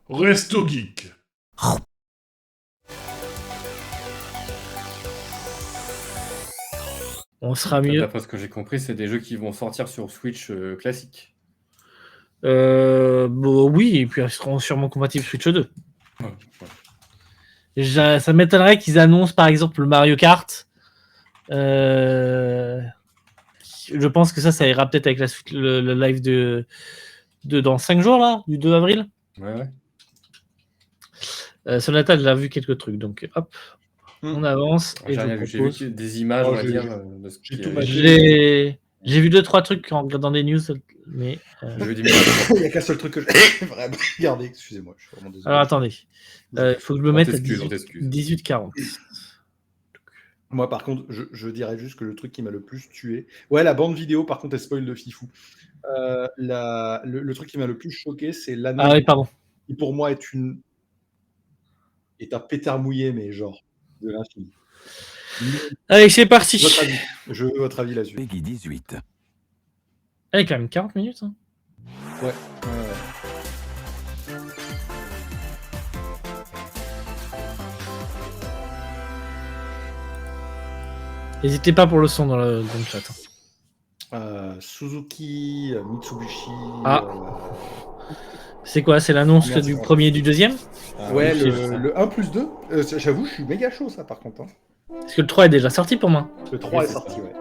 Resto Geek. On sera mieux. D'après ce que j'ai compris, c'est des jeux qui vont sortir sur Switch classique. Bon, oui, et puis ils seront sûrement compatibles Switch 2. Ouais. Ça m'étonnerait qu'ils annoncent par exemple le Mario Kart. Je pense que ça ira peut-être avec le live de dans 5 jours, là, du 2 avril. Ouais. Sonata, elle a vu quelques trucs, donc hop, on avance. Et J'ai je rien vous vu, j'ai propose... vu des images, on va dire. De ce j'ai qui tout est- maté. J'ai vu 2-3 trucs en regardant des news, mais... J'ai vu des images. Il n'y a qu'un seul truc que j'ai vraiment regardé, excusez-moi, je suis vraiment désolé. Alors attendez, il faut que je me On mette à t'excuse, on 18h40. Moi, par contre, je dirais juste que le truc qui m'a le plus tué. Ouais, la bande vidéo, par contre, elle spoil de fifou. Le truc qui m'a le plus choqué, c'est l'annonce. Ah oui, pardon. Qui pour moi est un pétard mouillé, mais genre de l'infini. Allez, c'est parti. Votre avis. Je veux votre avis là-dessus. Peggy 18. Allez, quand même 40 minutes. Hein. Ouais. N'hésitez pas pour le son dans le chat. Suzuki, Mitsubishi. Ah. C'est quoi? C'est l'annonce Merci, du ouais. premier et du deuxième? Ouais, oui, c'est ça. le 1+2. J'avoue, je suis méga chaud, ça, par contre. Hein. Parce que le 3 est déjà sorti pour moi. Le 3 Oui, est c'est sorti, ça. ouais.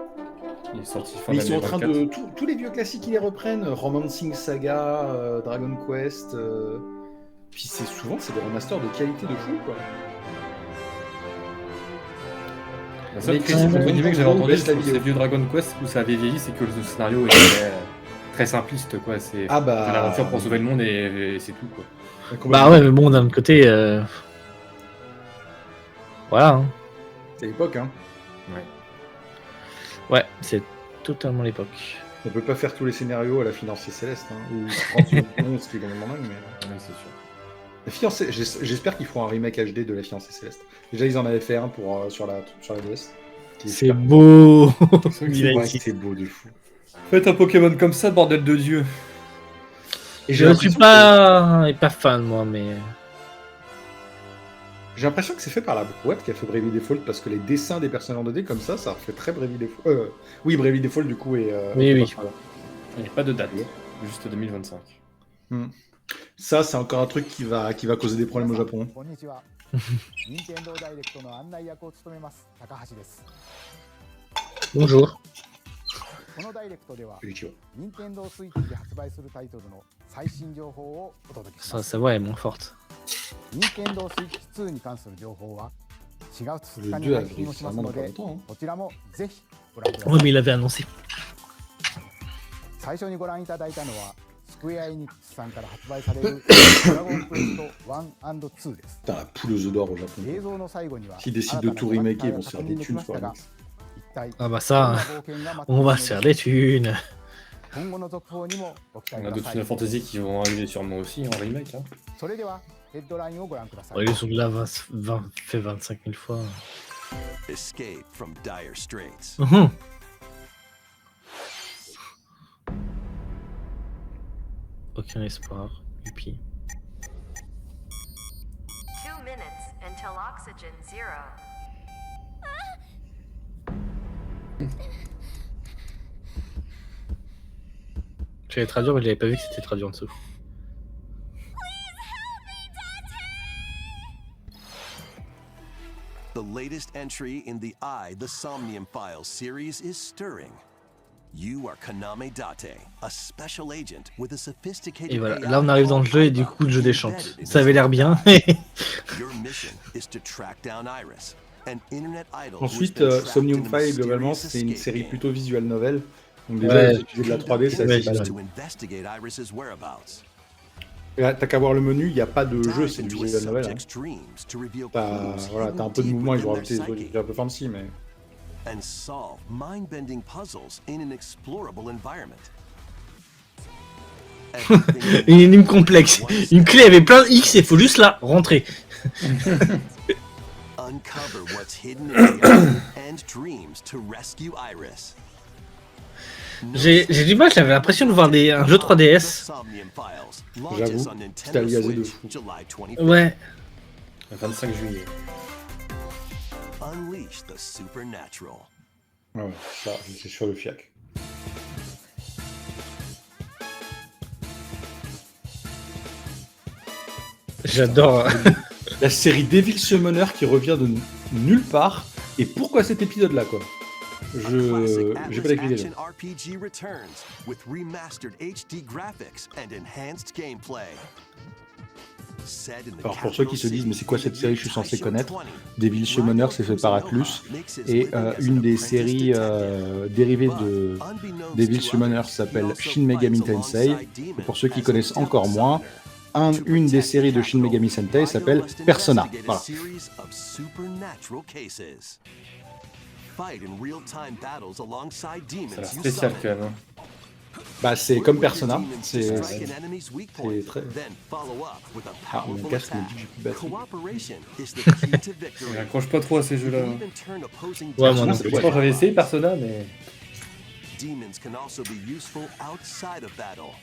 Il est sorti fin Mais ils sont en train 2024. de. Tous les vieux classiques, ils les reprennent. Romancing Saga, Dragon Quest. Puis souvent, c'est des remasters de qualité de fou, quoi. La seule Mais critique quand même, entre guillemets que j'avais on entendu baisse la sur ces vidéo. vieux Dragon Quest où ça avait vieilli, c'est que le scénario était très simpliste, quoi. C'est Ah bah. t'as l'aventure pour sauver le monde et c'est tout, quoi. Bah ouais, mais bon, d'un autre côté... Voilà. Hein. C'est l'époque, hein. Ouais, c'est totalement l'époque. On peut pas faire tous les scénarios à la fiancée céleste, hein. Ou 30 secondes, ce qui est quand même dingue, mais. Ouais, c'est sûr. La fiancée, j'espère qu'ils feront un remake HD de la fiancée céleste. Déjà, ils en avaient fait un pour, sur la DS. qui est C'est super. beau. Ouais, c'est beau de fou. Faites un Pokémon comme ça, bordel de Dieu. Et Je suis pas fan, moi, mais... J'ai l'impression que c'est fait par la boîte qui a fait Bravely Default parce que les dessins des personnages en 2D comme ça refait très Bravely Default. Oui, Bravely Default du coup est. Oui. Il n'y a pas de date, juste 2025. Ça, c'est encore un truc qui va causer des problèmes au Japon. Bonjour. Sa voix est moins forte. Le 2 avril, c'est vraiment dans pas longtemps. Hein. Oui, mais il avait annoncé. Putain, la poule aux œufs d'or au Japon. S'ils décident de tout remaker, ils vont se faire des thunes sur la mix. Ah bah ça, on va se faire des thunes. On a d'autres Final Fantasy qui vont arriver sûrement aussi en remake. Hein. Ouais, ils sont là fait 25 000 fois. Escape from dire straits. Aucun espoir. Youpi. 2 minutes until oxygen 0. J'allais traduire, mais j'avais pas vu que c'était traduit en dessous. The latest entry in the The Somnium Files series is stirring. You are Kaname Date, a special agent with a sophisticated Et voilà, là on arrive dans le jeu et du coup le jeu déchante. Ça avait l'air bien. Your mission is to track down Iris, an internet idol. Ensuite, Somnium File, globalement, c'est une série plutôt visual novel. Donc déjà, Ouais. utiliser de la 3D, c'est Ouais, assez balade. to investigate Iris's whereabouts. Et là, t'as qu'à voir le menu, il n'y a pas de jeu, c'est du Into a visual novel. Hein. subject's dreams to reveal T'as clues voilà, hidden un peu de deep mouvement, ils ont within rajouté their des trucs psyche. un peu fancy, mais... And solve mind-bending puzzles in an explorable environment. Une énigme complexe. Une clé avait plein de X et il faut juste là rentrer. Uncover what's hidden in reality and dreams to rescue Iris. J'ai du mal, j'avais l'impression de voir un jeu 3DS. J'avoue, c'était aliasé de fou. Ouais. Le 25 juillet. Unleash the supernatural. Ouais, ça, c'est sur le fiac. J'adore. La série Devil Summoner qui revient de nulle part. Et pourquoi cet épisode-là, quoi? J'ai pas d'écrit déjà. Action RPG returns with remastered HD graphics and enhanced gameplay. Alors pour ceux qui se disent mais c'est quoi cette série que je suis censé connaître, Devil Summoner c'est fait par Atlus et une des séries dérivées de Devil Summoner s'appelle Shin Megami Tensei. Et pour ceux qui connaissent encore moins, une des séries de Shin Megami Tensei s'appelle Persona. Voilà. Ça a l'air spécial quand même. Hein. Bah c'est comme Persona, c'est très... Ah, mon casque me dit que j'ai plus de batterie. Je raccroche pas trop à ces jeux-là. Ouais, moi non Je plus. pense que j'avais essayé Persona, mais... Demons can also be useful outside of battle.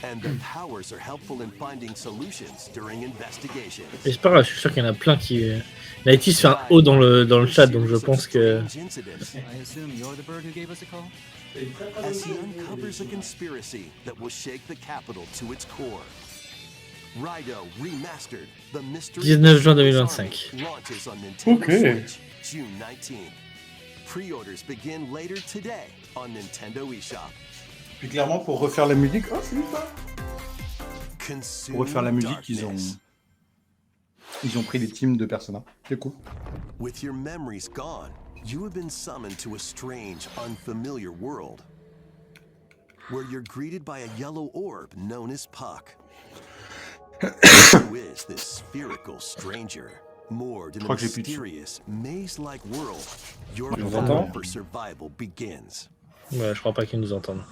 And the powers are helpful in finding solutions during investigations. Et c'est pas grave, je suis sûr qu'il y en a plein qui. Nighty se fait un haut dans le chat, donc je pense que. As he uncovers a conspiracy that will shake the capital to its core. Rido Remastered, the mystery 19 juin 2025. launches on Nintendo Okay. Switch June 19th. Pre-orders begin later today on Nintendo eShop. Puis clairement pour refaire la musique, oh c'est ça. Consume Pour refaire la musique, darkness. ils ont pris des teams de Persona. C'est cool. With your memories gone, you have been summoned to a strange, unfamiliar world, where you're greeted by a yellow orb known as Puck. Who is this spherical stranger? Moored in a crois que j'ai plus de mysterious, maze-like world, your Je vous battle entends. for survival begins. Ouais, je crois pas qu'ils nous entendent.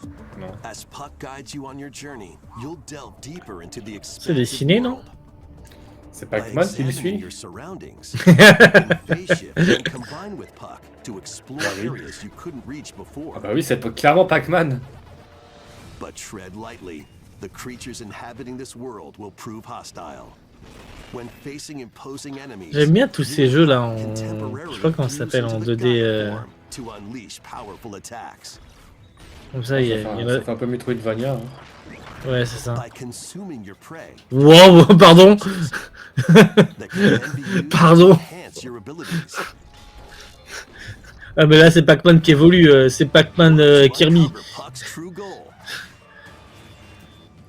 As Puck guides you on your journey, you'll delve deeper into the C'est dessiné, non? C'est By Pac-Man qui le examining suit. your surroundings, you can phase shift and combine with Puck to explore areas you couldn't reach before. Ah bah oui, c'est clairement Pac-Man. But tread lightly. The creatures inhabiting this world will prove hostile. When facing imposing enemies, J'aime bien tous ces jeux là en. can Je temporarily sais pas comment ça s'appelle en fuse into the 2D. god form to unleash powerful attacks. Comme ça, il y en Ça a. fait un peu Metroidvania. Hein. Ouais, c'est ça. By consuming your prey, Wow, pardon. that can then be used Pardon. to enhance your abilities. Ah, mais là, c'est Pac-Man qui évolue. C'est Pac-Man Kirby. Uncover Puck's true goal.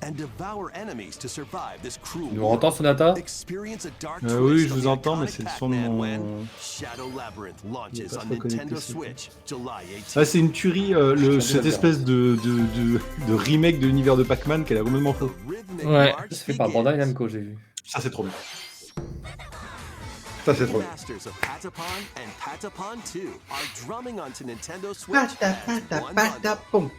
And devour enemies to survive this cruel Tu nous world. entends, Sonata? Experience a dark Oui, twist je of vous the entends, mais iconic c'est le son de Pac-Man mon... when Shadow Labyrinth launches pas on trop connecté, Nintendo c'est Switch, July 18th. Ça c'est une tuerie, cette espèce de remake de l'univers de Pac-Man qu'elle a complètement faux. Rhythmic Ouais. march C'est fait par begins. Bandai Namco, j'ai vu. Ça c'est trop bien. Ça c'est trop bien. Masters of Patapon and Patapon 2 are drumming onto Nintendo Switch as one bundle.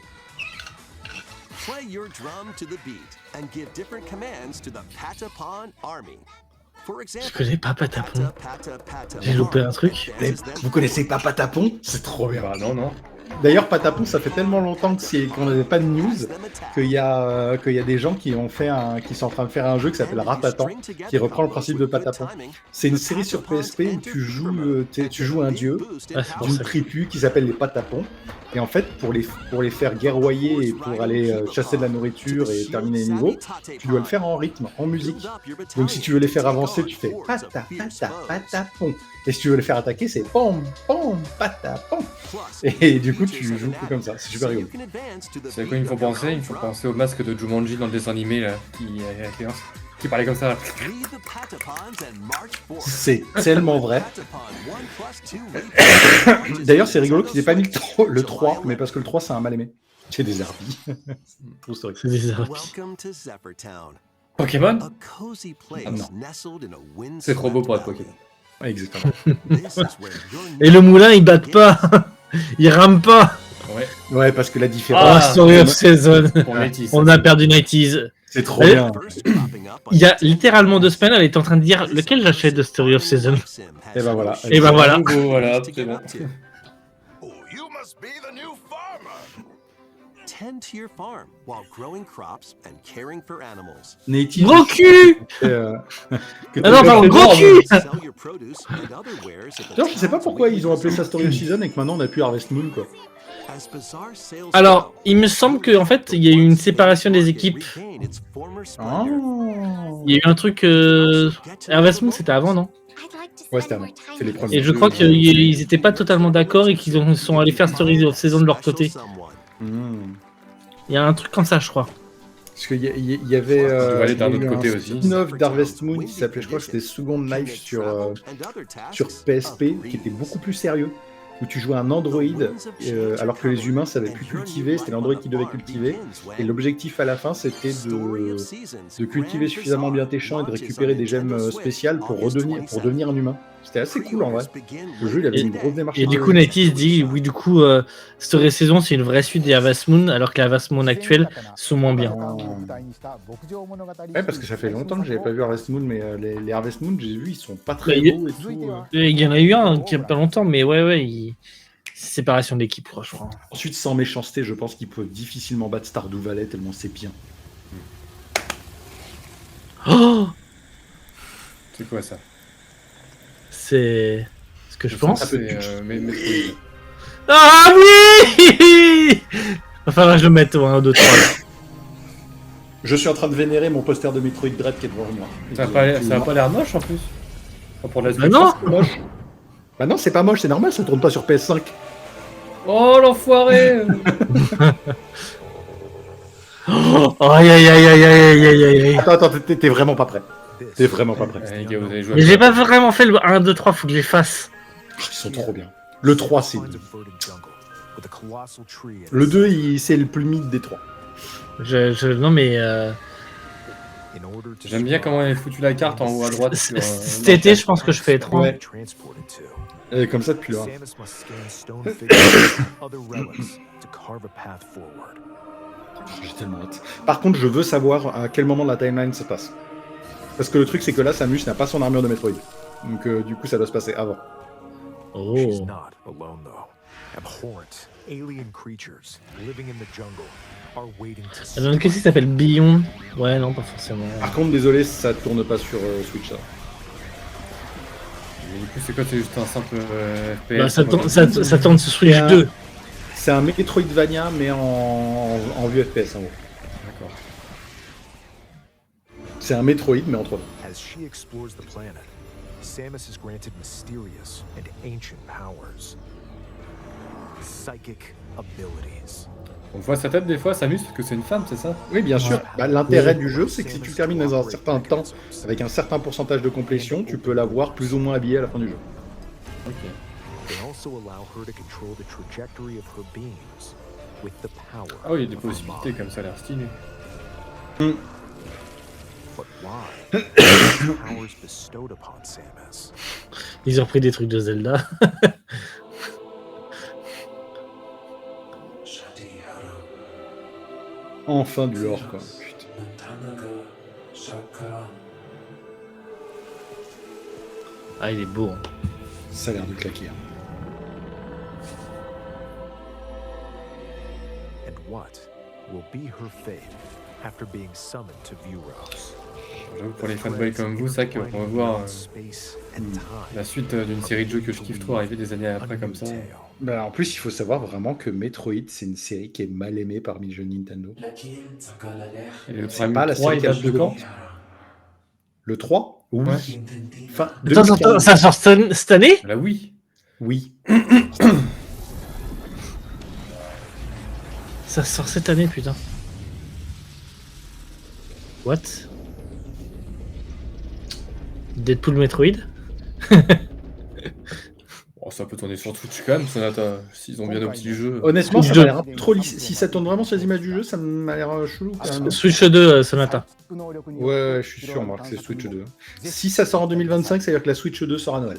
Play your drum to the beat and give different commands to the Patapon army. For example, Je connais pas Patapon. Pata, pata, J'ai loupé un truc. Mais vous connaissez pas Patapon? C'est trop bien. Bah non. D'ailleurs Patapon ça fait tellement longtemps qu'on n'avait pas de news qu'il y a des gens qui sont en train de faire un jeu qui s'appelle Ratatan, qui reprend le principe de Patapon. C'est une série sur PSP où tu joues un dieu Ah, c'est pour d'une ça. tribu qui s'appelle les Patapons. Et en fait, pour les faire guerroyer et pour aller chasser de la nourriture et terminer les niveaux, tu dois le faire en rythme, en musique. Donc si tu veux les faire avancer, tu fais pata, pata, patapon. Et si tu veux les faire attaquer, c'est pom, pom, patapon. Et du coup, tu joues que comme ça. C'est super rigolo. C'est à quoi il me faut penser? Il me faut penser au masque de Jumanji dans le dessin animé là, qui parlait comme ça. Là. C'est tellement vrai. D'ailleurs, c'est rigolo qu'ils aient pas mis le 3, mais parce que le 3, c'est un mal-aimé. C'est des herbies. True story. C'est des arbres. Welcome to Zephyr-Town, Pokémon? a cozy place Ah, non. nestled in a wind. C'est trop beau pour être Pokémon. Ouais, exactement. This is where your Et le moulin, il batte pas. Il rame pas. Ouais, Ouais, parce que la Oh, différence, Story of Season. pour Métis. On a perdu 90s. c'est trop Et- bien. first dropping up on Il y a littéralement 2 semaines, elle est en train de dire lequel j'achète de Story of Season. Et ben voilà. Et ben voilà. Voilà, c'est bon. Oh, you must be the new farmer. tend to your farm while growing crops and caring for animals. Native. Gros cul Que Ah non, t'as pardon, fait gros voir, cul Sell your produce and other wares at the D'ailleurs, je sais pas town's pourquoi ils ont appelé ça warehouse. Story of Season et que maintenant on a pu Harvest Moon, quoi. As Bazaar sales Alors, grow, il me semble qu'en fait, il y a eu une séparation des équipes. regain its former Ah. splendor. Il y a eu un truc... Harvest Moon, c'était avant, non? Ouais, c'était avant. C'est les premiers. Et je crois qu'ils étaient pas totalement d'accord et qu'ils sont allés faire Story of Season de leur côté. Hmm. Il y a un truc comme ça, je crois. Parce qu'il y avait doit aller d'un il y a autre eu côté un aussi. spin-off d'Harvest Moon qui s'appelait, je crois que c'était Second Life sur PSP, qui était beaucoup plus sérieux, où tu jouais un androïde, alors que les humains savaient plus cultiver, c'était l'androïde qui devait cultiver, et l'objectif à la fin c'était de cultiver suffisamment bien tes champs et de récupérer des gemmes spéciales pour devenir un humain. C'était assez cool en vrai. Le jeu il avait une grosse démarche. Et du coup, Nati se dit, oui, du coup, Story Saison, c'est une vraie suite des Harvest Moon, alors que les Harvest Moon actuels sont moins bien. Ouais, parce que ça fait longtemps que j'avais pas vu Harvest Moon, mais les Harvest Moon, j'ai vu, ils sont pas très Bah, il y a- beaux et tout. Et il y en a eu un qui a pas longtemps, mais ouais, séparation d'équipe, quoi, je crois. Ensuite, sans méchanceté, je pense qu'ils peuvent difficilement battre Stardew Valley tellement c'est bien. Oh, C'est quoi ça? c'est ce que je pense. C'est Metroid. Ah oui Va falloir que je le mette au 1, 2, 3. Je suis en train de vénérer mon poster de Metroid Dread qui est devant moi. Ça a pas l'air moche en plus. Enfin, pour la Bah non C'est moche. Bah non, c'est pas moche, c'est normal, ça tourne pas sur PS5. Oh l'enfoiré. Oh, aïe aïe aïe aïe aïe aïe aïe aïe. Attends, t'es vraiment pas prêt. T'es vraiment pas prêt. Les gars, vous allez jouer Mais j'ai pas vraiment fait le 1, 2, 3, faut que je les fasse. Ils sont trop bien. Le 3, c'est... Le 2, c'est le plus mid des 3. Non mais... J'aime bien comment elle est foutu la carte en haut à droite. sur, Cet été, je pense que je fais 3. Ouais. Et comme ça depuis là. J'ai tellement hâte. Par contre, je veux savoir à quel moment de la timeline ça passe. Parce que le truc, c'est que là, Samus n'a pas son armure de Metroid. Donc du coup, ça doit se passer avant. Oh. She's not alone though. Abhorrent, alien creatures living in the jungle are waiting to Il y en a qu'est-ce qui s'appelle Beyond. Ouais, non, pas forcément. Par contre, désolé, ça tourne pas sur Switch, ça. Et du coup, c'est quoi? C'est juste un simple FPS? Bah, ça tourne sur Switch 2. C'est un Metroidvania, mais en vue FPS, en gros. D'accord. C'est un Metroid, mais en 3D. As she explores the planet, Samus is granted mysterious and ancient powers. Psychic abilities. On voit sa tête des fois, Samus, parce que c'est une femme, c'est ça? Oui, bien sûr. Bah, l'intérêt du jeu, c'est que si tu termines dans un certain temps, avec un certain pourcentage de complétion, tu peux la voir plus ou moins habillée à la fin du jeu. Ok. They also allow her to control the trajectory of her beams with the power. Ah oui, il y a des of her possibilités mind. comme ça, a l'air stylé. But why? The powers bestowed upon Samus. Ils ont repris des trucs de Zelda. Enfin du lore, quoi. Putain. Ah, il est beau. Hein. Ça a l'air de claquer. Hein. And what will be her fate after being summoned to Vuros? J'avoue, pour les fanboys comme vous, c'est vrai qu'on va voir la suite d'une série de jeux que je kiffe trop arriver des années après comme ça. Bah, en plus, il faut savoir vraiment que Metroid, c'est une série qui est mal aimée parmi les jeux Nintendo. Et le C'est Prime pas la 3, série il qui a date de le quand? Le 3 Oui. Ouais. Enfin, Attends, ça sort cette année? Là oui. Oui. Ça sort cette année, putain. What? Deadpool Metroid? Oh, ça peut tourner sur Twitch quand même, Sonata. S'ils ont bien nos petits jeux. Honnêtement, ça Je- m'a l'air un peu trop lisse. Si ça tourne vraiment sur les images du jeu, ça m'a l'air chelou quand même. Switch 2, Sonata. Ouais, je suis sûr, moi, que c'est Switch 2. Si ça sort en 2025, ça veut dire que la Switch 2 sort à Noël.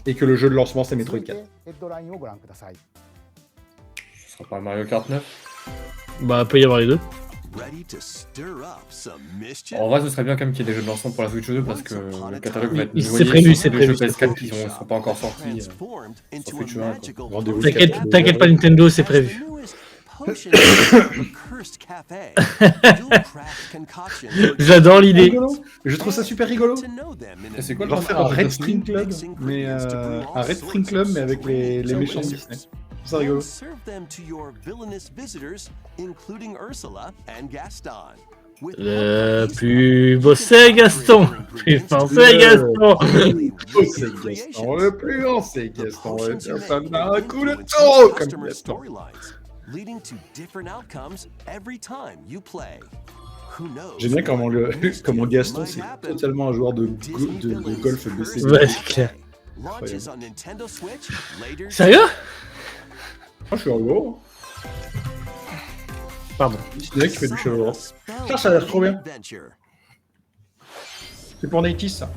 Et que le jeu de lancement, c'est Metroid 4. Ce sera pas Mario Kart 9. Bah, peut y avoir les deux. Ready to stir up some mischief? En vrai, ce serait bien quand même qu'il y ait des jeux de lancement pour la Switch 2 parce que le catalogue va être C'est noyé prévu, sur c'est les prévu, jeux c'est PS4 prévu. qui sont pas encore sortis. Transformed into Switch a one, magical Rendez-vous. T'inquiète pas, Nintendo, c'est prévu. potion is a cursed cafe. You'll craft concoctions for J'adore l'idée. Rigolo. Je trouve ça super rigolo. to know them in Et c'est quoi On va le faire un contrat Red entre String Club, mais un Red String Club, mais avec les méchants de Disney. Je trouve ça rigolo. and serve them to your villainous visitors, including Ursula and Gaston. With Le plus beau c'est Gaston. Plus fort c'est Gaston. C'est Gaston, le plus grand, c'est Gaston. Ça n'a un coup de taureau comme Gaston. leading to different outcomes every time you play. Who knows? J'aime bien comment Gaston, c'est totalement un joueur de golf BC. Ouais, c'est clair. Launches on Nintendo Switch later. Sérieux? Moi, je suis rigolo. Pardon. C'est là qui fait du cheveu. Ça a l'air trop bien. C'est pour Nighties, ça.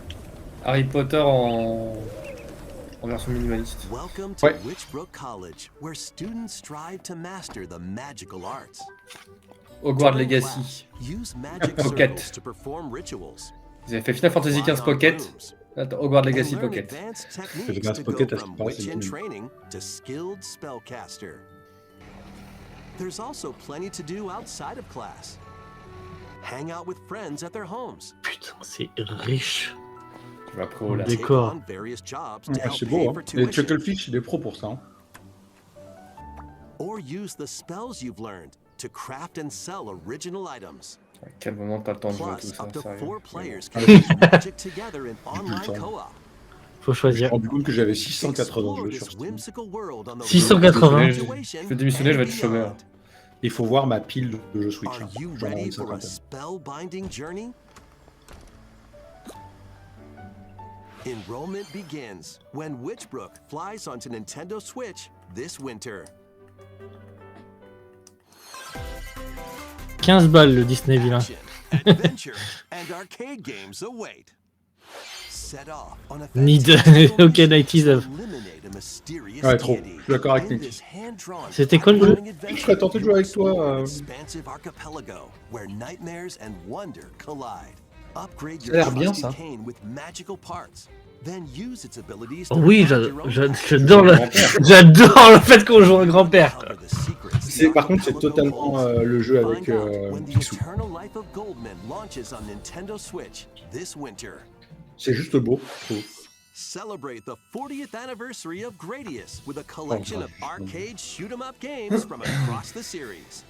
Harry Potter en version minimaliste. Welcome to Ouais. Witchbrook College, where students strive to master the magical arts. Hogwarts Legacy. Use magic Pocket. circles to perform rituals. Ils avaient fait Final Fantasy XV Pocket. Attends, Hogwarts Legacy And learn Pocket. advanced Le techniques Legacy to go Pocket, from c'est pareil, witch c'est in cool. training to skilled spellcaster. There's also plenty to do outside of class. Hang out with friends at their homes. Putain, c'est riche. Je vois pro là. Des- Take Décor. on various jobs to Ouais, help c'est pay beau, for hein. Les tuition. Chucklefish, il est pro pour ça. Hein. Or use the spells you've learned to craft and sell original items. À quel moment t'as le temps de jouer à tout Plus, ça, up to sérieux. 4 players can use magic together in online temps. co-op. Faut Je me choisir. suis rendu compte que j'avais 680 Explore jeux this sur Steam. whimsical world on the 680. Je vais démissionner, je vais être chômeur. Il faut voir ma pile de jeux Switch. Are Hein. you J'en ai ready une for a cinquantaine. spellbinding journey? Enrollment begins when Witchbrook flies onto Nintendo Switch this winter. 15 balles le Disney vilain. Action, adventure, and arcade games await. Set off on a Need- fantastical Ok, mission 90s. to eliminate a mysterious Ouais, trop. deity. Je suis d'accord avec In Nick. this hand-drawn C'était quoi le jeu? platforming Je serais tenté de jouer avec toi. Explore an expansive archipelago where nightmares and wonder collide. Upgrade Ça a l'air your bien, trusty ça. cane with magical parts. Then use its abilities Oh to oui, craft your own j'adore le... j'adore le fait qu'on joue un grand-père. Uncover the secrets C'est, par contre, c'est the archipelago totalement holds. le jeu avec Find out when the Picsou. Eternal Life of Goldman launches on Nintendo Switch this winter. C'est juste beau, je trouve. Celebrate the 40th anniversary of Gradius with a collection of God. arcade shoot-'em-up games from across the series.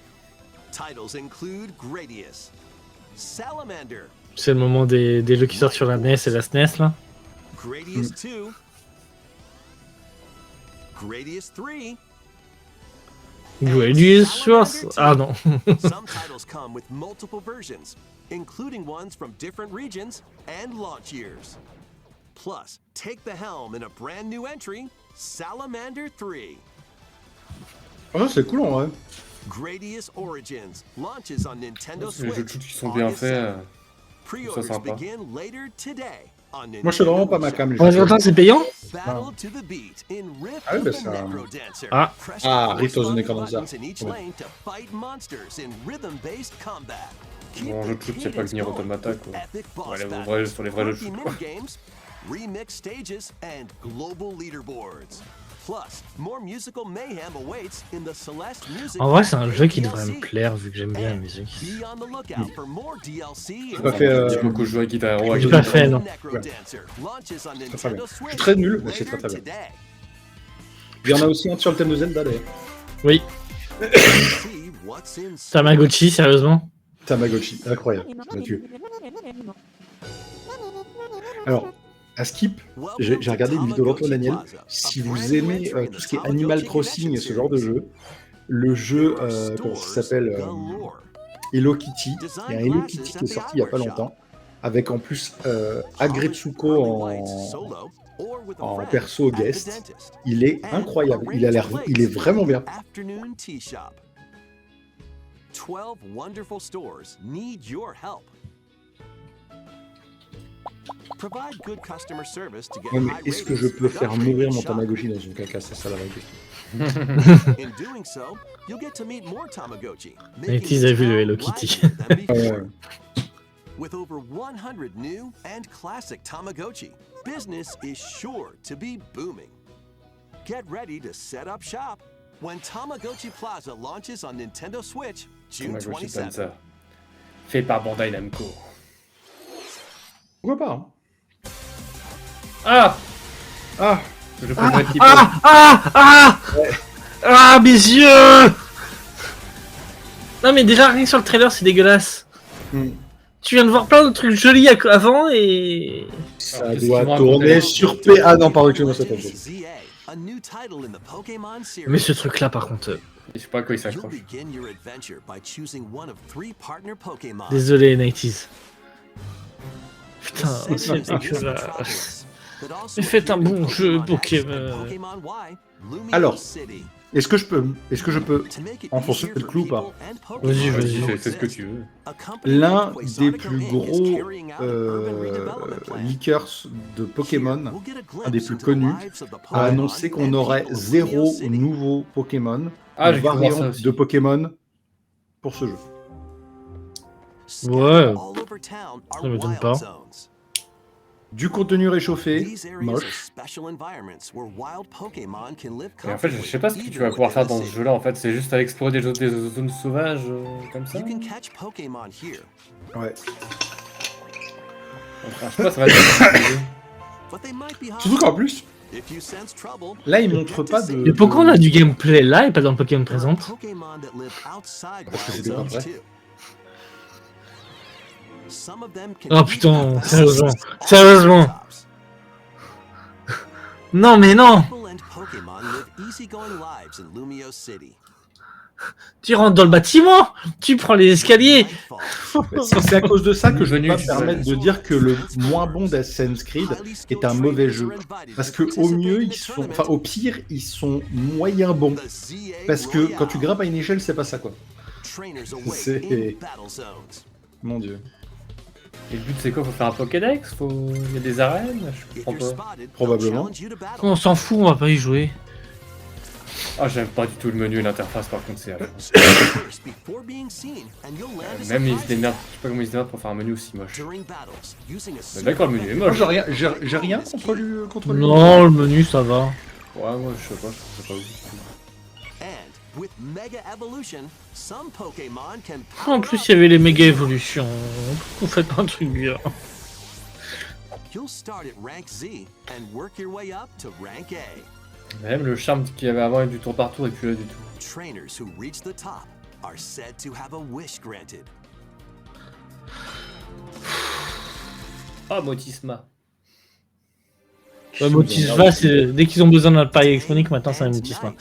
Titles include Gradius, Salamander, C'est le moment des jeux qui sortent sur la NES et la SNES là. Gradius 2, Gradius 3. Gradius Source. Ah non. Some titles come with multiple versions, including ones from different regions and launch years. Plus, take the helm in a brand new entry, Salamander 3. Ah, c'est cool en vrai. Gradius Origins launches on Nintendo C'est les jeux de Switch. shoot qui sont bien August faits. 7th. Pre-orders sympa. begin later today on Nintendo. Moi, je sais vraiment pas ma cam. les Ouais, jeux. attends, c'est payant? Battle to the beat in Rift Ah oui, of bah the ça- Necrodancer. Ah. Press Ah, the Rift of the corresponding Necrodancer. buttons in each Ouais. lane to fight monsters in rhythm-based combat. Keep Bon, the jeu de shoot, c'est pas cadence Nier going Automata, with quoi. epic boss Ouais, les battles, vrais- sur les vrais jeux de quirky shoot, quoi. minigames, remixed stages, and global leaderboards. Plus, more musical mayhem awaits in the Celeste Music. En vrai, c'est un jeu qui devrait me DLC. plaire vu que j'aime bien la And musique. be on the lookout for more DLC. J'ai pas fait. J'ai beaucoup joué à Guitar Hero. J'ai avec pas Guitar fait, Hero. non. Necrodancer launches on très bien. Nintendo Je suis Switch très nul, mais c'est très later bien. today. Il y en a aussi un sur le thème de Zelda d'ailleurs. Oui. See what's in store. Tamagotchi, sérieusement. Tamagotchi, incroyable. Ça m'a tué. Alors, à Skip, j'ai regardé une vidéo d'Antoine Daniel. Si vous aimez tout ce qui est Animal Crossing et ce genre de jeu, le jeu, comment ça s'appelle Hello Kitty. Il y a un Hello Kitty qui est sorti il y a pas longtemps, avec en plus Agretsuko en perso guest. Il est incroyable. Il est vraiment bien. Afternoon Tea Shop. 12 wonderful stores need your help. Provide good customer service to get Ouais, mais high est-ce que je ratings peux and faire upgrade mourir your mon shop. Tamagotchi dans une caca? C'est ça la vraie question. In doing so, you'll get to meet more Tamagotchi. Mais making ils avaient vu the le town Hello Kitty. livelier than before. Ouais. With over 100 new and classic Tamagotchi, business is sure to be booming. Get ready to set up shop When Tamagotchi Plaza launches on Nintendo Switch, June Tamagotchi 27th. Panzer. Fait par Bandai Namco. Pourquoi pas, hein. Ah Ah, Je peux pas être Ah, mes yeux! Non, mais déjà, rien que sur le trailer, c'est dégueulasse. Hmm. Tu viens de voir plein de trucs jolis avant et. Ça Alors, doit qu'est-ce qu'ils tourner vont sur P. Ah non, pardon, excuse-moi, ça tombe. ZA, a new title in the Pokémon series. Mais ce truc-là, par contre. Je sais pas à quoi il You'll s'accroche. begin your adventure by choosing one of 3 partner Pokémon. Désolé, 90s. The Putain, setting c'est is dégueulasse. Metropolis, but also Mais faites un appears in bon jeu, Pokémon X and Pokémon. Pokémon Y, Lumiose Alors. City. Est-ce que je peux To make it enfoncer easier le for clou ou pas? people and Pokémon Vas-y, vas-y. to Fais ce que exist, tu veux. a company l'un named des Quasartico plus Inc. is gros carrying out an urban redevelopment plan. leakers de Pokémon, We'll get a glimpse un des plus into the connus, lives of the a Pokémon annoncé qu'on and aurait people of 0 Lumiose City. nouveau Pokémon, Ah, ou j'ai cru voir ça variante aussi. de Pokémon pour ce jeu. Scattered Ouais. all over town are Ça m'étonne wild pas. zones. Du contenu réchauffé, These areas are moche. special environments where wild Pokémon can live Et en fait, je sais pas ce que tu comfortably vas pouvoir even faire within dans the ce city. jeu-là. En fait, c'est juste à explorer des zones sauvages comme ça. You can catch Pokémon here, Ouais. Enfin, je sais pas, ça va être. but they might be Surtout qu'en plus, If you sense trouble, là, il montre pas de. Mais pourquoi on a du gameplay là et pas dans le Pokémon there are présent? Pokémon that live outside Parce que wild c'était pas zones vrai. too. Some of them can Oh, eat putain, up sérieusement, all sérieusement. tops. Non, mais non! People and Pokémon live easygoing lives in Lumiose City. Tu rentres dans le bâtiment, tu prends les escaliers. Nightfall, C'est à cause de ça que je ne Venu, peux pas tu me permettre de dire que le moins bon d'Assassin's Creed est un mauvais jeu. Parce que au mieux, ils sont. Enfin, au pire, ils sont moyens bons. Parce que quand tu grimpes à une échelle, c'est pas ça, quoi. c'est- Mon dieu. Et le but, c'est quoi? Faut faire un Pokédex? Il y a des arènes? Je comprends pas. Probablement. On s'en fout, on va pas y jouer. Ah, j'aime pas du tout le menu et l'interface, par contre, c'est affreux. Même ils se démerdent, je sais pas comment ils se démerdent pour faire un menu aussi moche. D'accord, le menu est Moi, moche. j'ai rien contre lui. Non, le menu, ça va. Ouais, moi, je sais pas ouf. En plus, il y avait les méga évolutions. Pourquoi vous faites pas un truc bien? You'll start at rank Z and work your way up to rank A. Même le charme qu'il y avait avant et du tour par tour et plus là du tout. Trainers who reach the top are said to have a wish granted. Ah, Motisma. Ouais, Motisma, c'est dès qu'ils ont besoin d'un appareil électronique, maintenant c'est un Motisma.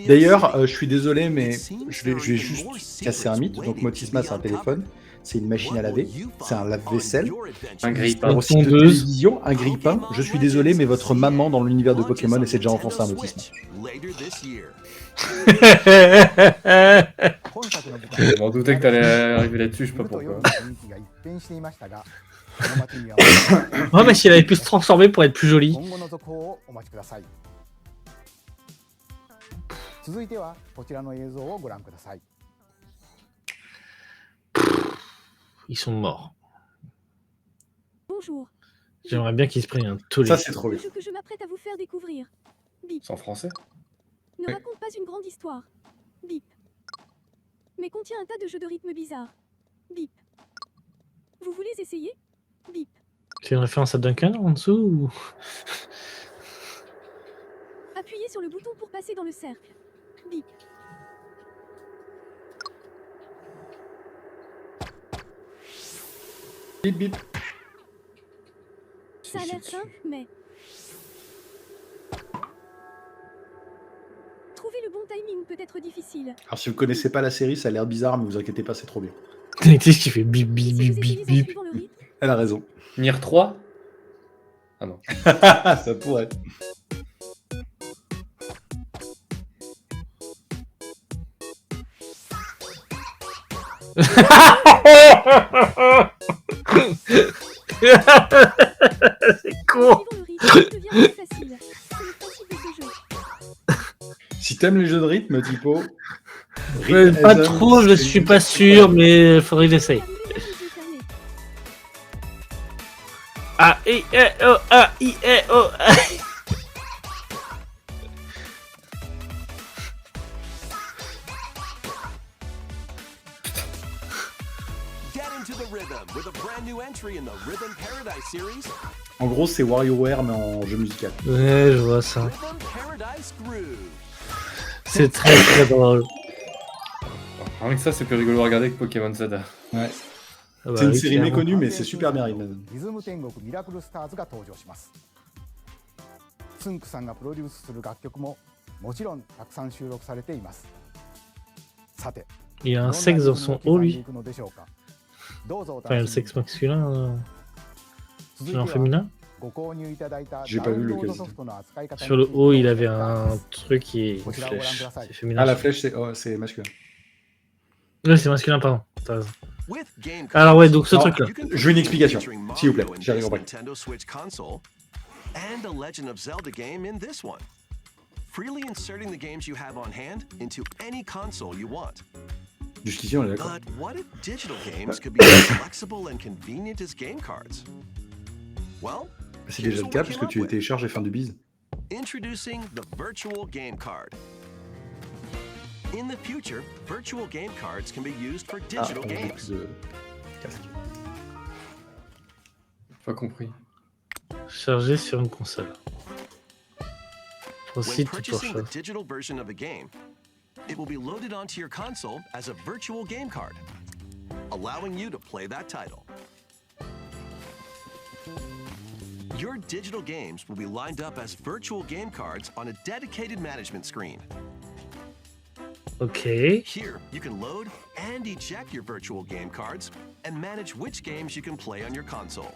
D'ailleurs, je suis désolé, mais je vais juste casser un mythe. Donc, Motisma, c'est un téléphone, c'est une machine à laver, c'est un lave-vaisselle, Un grille-pain. un Une site de tondeuse. télévision, un grille-pain. Je suis désolé, mais votre maman dans l'univers de Pokémon essaie déjà enfoncé un Motisma. Je m'en doutais que t'allais arriver là-dessus, je sais pas pourquoi. Ouais, mais si elle avait pu se transformer pour être plus jolie. Ils sont morts. Bonjour. J'aimerais bien qu'ils se prennent un tollé. Ça, c'est trop Le bien. jeu que je m'apprête à vous faire découvrir. Bip. C'est en français? Ne Oui. raconte pas une grande histoire. Bip. Mais contient un tas de jeux de rythme bizarres. Bip. Vous voulez essayer? Bip. C'est une référence à Duncan en dessous ou... Appuyez sur le bouton pour passer dans le cercle. Bip. Bip bip. Ça a l'air simple, mais... Trouver le bon timing peut être difficile. Alors, si vous connaissez pas la série, ça a l'air bizarre, mais vous inquiétez pas, c'est trop bien. Qu'est-ce qui fait bip bip Si bip vous bip utilisez en bip? suivant le rythme, Elle a raison. Nier 3? Ah non. Ça pourrait. C'est con. suivant le rythme devient plus facile. C'est le principe de ce jeu. Si t'aimes les jeux de rythme, Tipo. Pas trop, je suis pas sûr, mais faudrait que j'essaye. Terminez les yeux fermés. A, I, E, O, A, I, E, O, A. a brand new entry in the Rhythm Paradise series, En gros, c'est WarioWare, mais en jeu musical. Ouais, je vois ça. Rhythm Paradise Groove. C'est très très drôle. Rien que ça, c'est plus rigolo à regarder que Pokémon Z. Ouais. Ah bah C'est une oui, série clairement. méconnue, mais c'est super bien rythmé. リズム天国ミラクルスターズが登場しますつんくさんがプロデュースする楽曲ももちろんたくさん収録されていますさて Il a どん un な sexe リ dans ズム son を haut, 刻んでい lui. くのでしょうかどうぞお Enfin, 楽 le しみ sexe masculin. 続い J'ai un ては féminin. ご購入いただいた J'ai ダ pas ウ vu ンロー lequel ドソフトの扱い方に Sur le ついて haut, il お avait 伝え un します truc qui est une Faut-il flèche. avoir un C'est féminin. Ah, la flèche, c'est masculin. Ouais, c'est masculin, pardon. T'as raison. With game Alors ouais, donc ce Alors, truc-là. you can je veux une explication, featuring s'il vous plaît, Mario in j'ai rien this compris. Nintendo Switch console and a Legend of Zelda game in this one. Freely inserting the games you have on hand into any console you want. Jusqu'ici, on est d'accord. But what if digital games could be as flexible and convenient as game cards? Well, C'est déjà le cas, parce que tu les télécharges et fin du bise. introducing the Virtual Game Card. In the future, virtual game cards can be used for Ah, digital on a games. plus de casque. Pas compris. Chargé sur une console. When Aussi, tout pour purchasing ça. the digital version of a game, it will be loaded onto your console as a virtual game card, allowing you to play that title. Your digital games will be lined up as virtual game cards on a dedicated management screen. Ok. Here, you can load and eject your virtual game cards and manage which games you can play on your console.